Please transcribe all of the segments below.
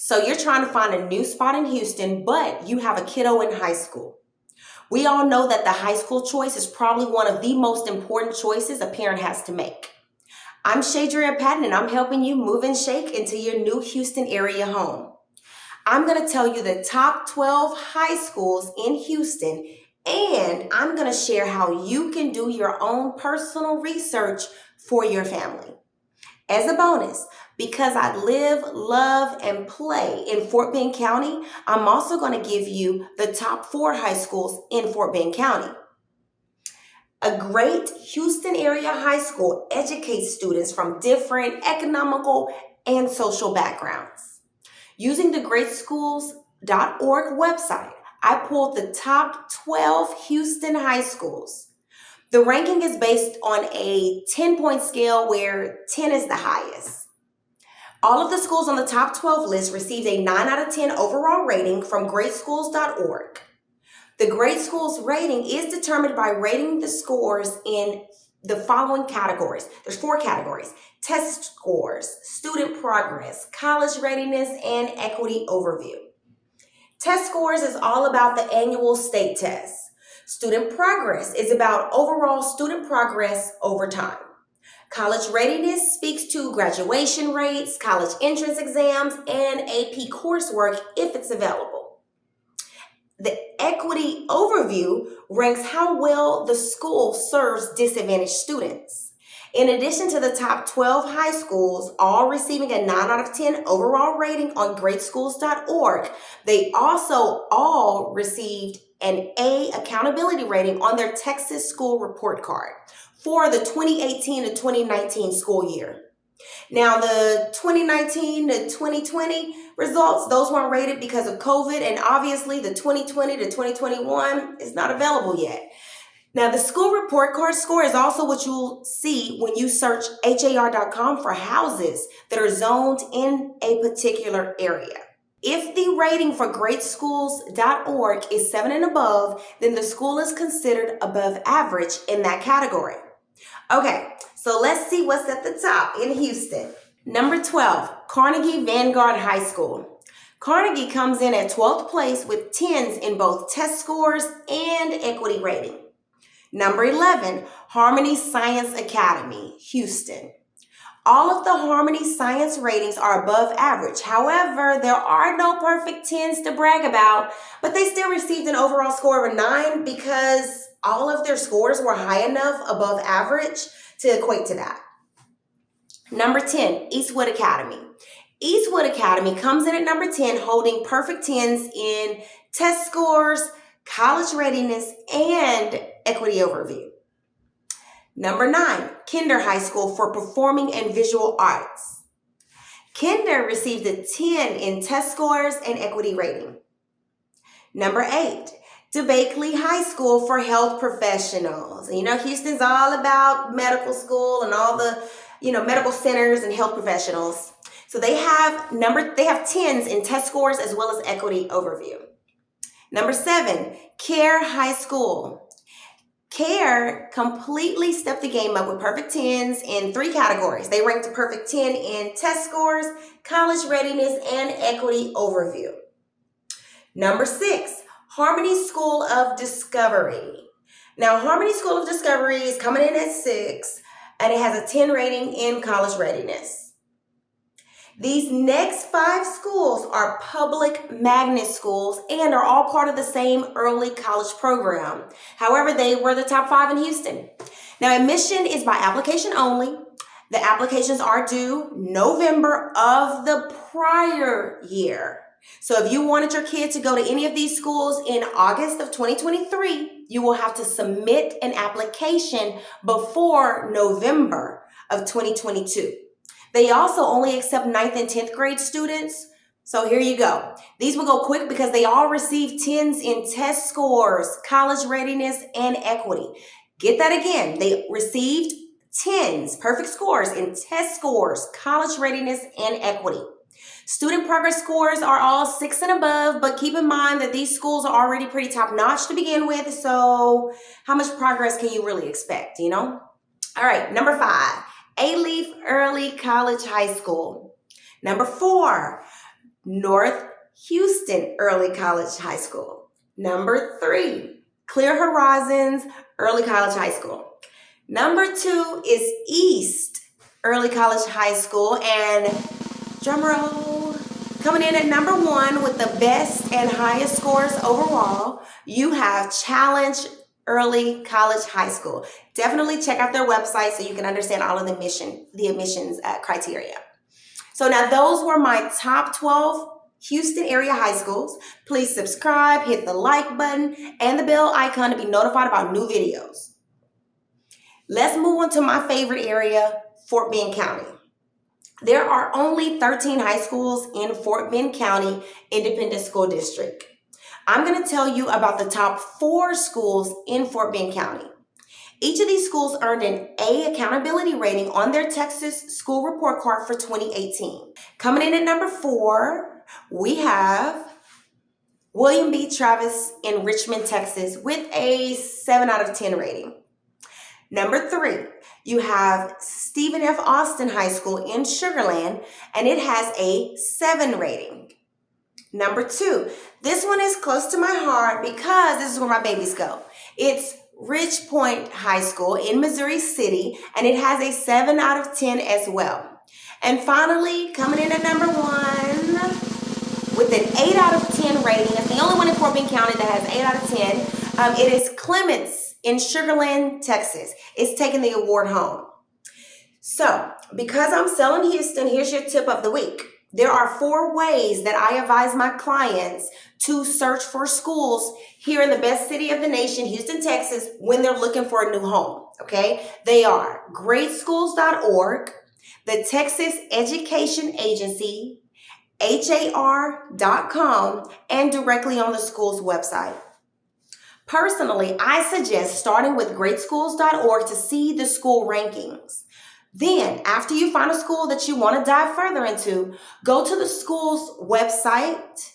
So you're trying to find a new spot in Houston, but you have a kiddo in high school. We all know that the high school choice is probably one of the most important choices a parent has to make. I'm Shadrya Patton, and I'm helping you move and shake into your new Houston area home. I'm going to tell you the top 12 high schools in Houston, and I'm going to share how you can do your own personal research for your family. As a bonus, because I live, love, and play in Fort Bend County, I'm also going to give you the top 4 high schools in Fort Bend County. A great Houston area high school educates students from different economical and social backgrounds. Using the greatschools.org website, I pulled the top 12 Houston high schools. The ranking is based on a 10-point scale where 10 is the highest. All of the schools on the top 12 list received a 9 out of 10 overall rating from greatschools.org. The Great Schools rating is determined by rating the scores in the following categories. There's 4 categories: test scores, student progress, college readiness, and equity overview. Test scores is all about the annual state test. Student progress is about overall student progress over time. College readiness speaks to graduation rates, college entrance exams, and AP coursework if it's available. The equity overview ranks how well the school serves disadvantaged students. In addition to the top 12 high schools, all receiving a 9 out of 10 overall rating on greatschools.org, they also all received an A accountability rating on their Texas School Report Card for the 2018 to 2019 school year. Now, the 2019 to 2020 results, those weren't rated because of COVID, and obviously the 2020 to 2021 is not available yet. Now, the school report card score is also what you'll see when you search HAR.com for houses that are zoned in a particular area. If the rating for greatschools.org is 7 and above, then the school is considered above average in that category. Okay, so let's see what's at the top in Houston. Number 12, Carnegie Vanguard High School. Carnegie comes in at 12th place with 10s in both test scores and equity rating. Number 11, Harmony Science Academy, Houston. All of the Harmony Science ratings are above average. However, there are no perfect 10s to brag about, but they still received an overall score of a 9 because all of their scores were high enough above average to equate to that. Number 10, Eastwood Academy. Eastwood Academy comes in at number 10, holding perfect 10s in test scores, college readiness, and equity overview. Number 9, Kinder High School for Performing and Visual Arts. Kinder received a 10 in test scores and equity rating. Number 8, DeBakely High School for Health Professionals. And Houston's all about medical school and all the, medical centers and health professionals. So they have 10s in test scores as well as equity overview. Number 7, Care High School. Care completely stepped the game up with perfect 10s in 3 categories. They ranked a perfect 10 in test scores, college readiness, and equity overview. Number 6, Harmony School of Discovery. Now, Harmony School of Discovery is coming in at 6, and it has a 10 rating in college readiness. These next 5 schools are public magnet schools and are all part of the same early college program. However, they were the top 5 in Houston. Now, admission is by application only. The applications are due November of the prior year. So if you wanted your kid to go to any of these schools in August of 2023, you will have to submit an application before November of 2022. They also only accept 9th and 10th grade students. So here you go. These will go quick because they all receive 10s in test scores, college readiness, and equity. Get that again. They received 10s, perfect scores in test scores, college readiness, and equity. Student progress scores are all 6 and above, but keep in mind that these schools are already pretty top-notch to begin with. So how much progress can you really expect, All right, number 5. A-Leaf Early College High School. Number 4, North Houston Early College High School. Number 3, Clear Horizons Early College High School. Number 2 is East Early College High School, and drumroll, coming in at number 1 with the best and highest scores overall, you have Challenge Early College High School. Definitely check out their website so you can understand all of the admissions criteria. So now those were my top 12 Houston area high schools. Please subscribe, hit the like button, and the bell icon to be notified about new videos. Let's move on to my favorite area, Fort Bend County. There are only 13 high schools in Fort Bend County Independent School District. I'm going to tell you about the top 4 schools in Fort Bend County. Each of these schools earned an A accountability rating on their Texas School Report Card for 2018. Coming in at number 4, we have William B. Travis in Richmond, Texas with a 7 out of 10 rating. Number 3, you have Stephen F. Austin High School in Sugar Land, and it has a 7 rating. Number 2, this one is close to my heart because this is where my babies go. It's Ridge Point High School in Missouri City, and it has a 7 out of 10 as well. And finally, coming in at number 1 with an 8 out of 10 rating, it's the only one in Fort Bend County that has 8 out of 10. It is Clements in Sugar Land, Texas. It's taking the award home. So, because I'm selling Houston, here's your tip of the week. There are 4 ways that I advise my clients to search for schools here in the best city of the nation, Houston, Texas, when they're looking for a new home, okay? They are greatschools.org, the Texas Education Agency, HAR.com, and directly on the school's website. Personally, I suggest starting with greatschools.org to see the school rankings. Then, after you find a school that you want to dive further into, go to the school's website,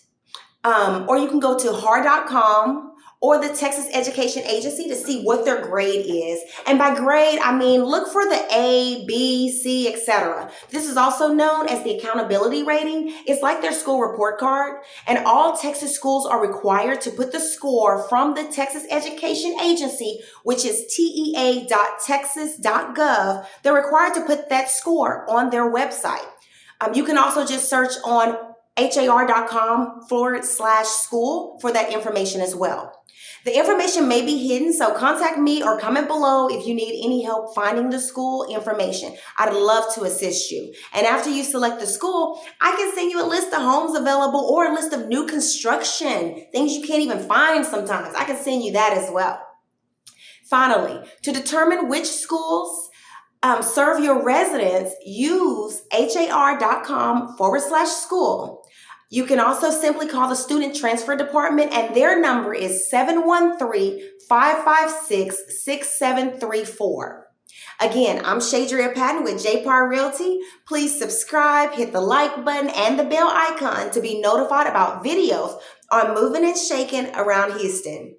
or you can go to HAR.com or the Texas Education Agency to see what their grade is. And by grade, I mean look for the A, B, C, etc. This is also known as the accountability rating. It's like their school report card, and all Texas schools are required to put the score from the Texas Education Agency, which is tea.texas.gov. They're required to put that score on their website. You can also just search on har.com/school for that information as well. The information may be hidden, so contact me or comment below if you need any help finding the school information. I'd love to assist you. And after you select the school, I can send you a list of homes available or a list of new construction, things you can't even find sometimes. I can send you that as well. Finally, to determine which schools serve your residents, use har.com/school. You can also simply call the Student Transfer Department, and their number is 713-556-6734. Again, I'm Shadrya Patton with JPAR Realty. Please subscribe, hit the like button, and the bell icon to be notified about videos on moving and shaking around Houston.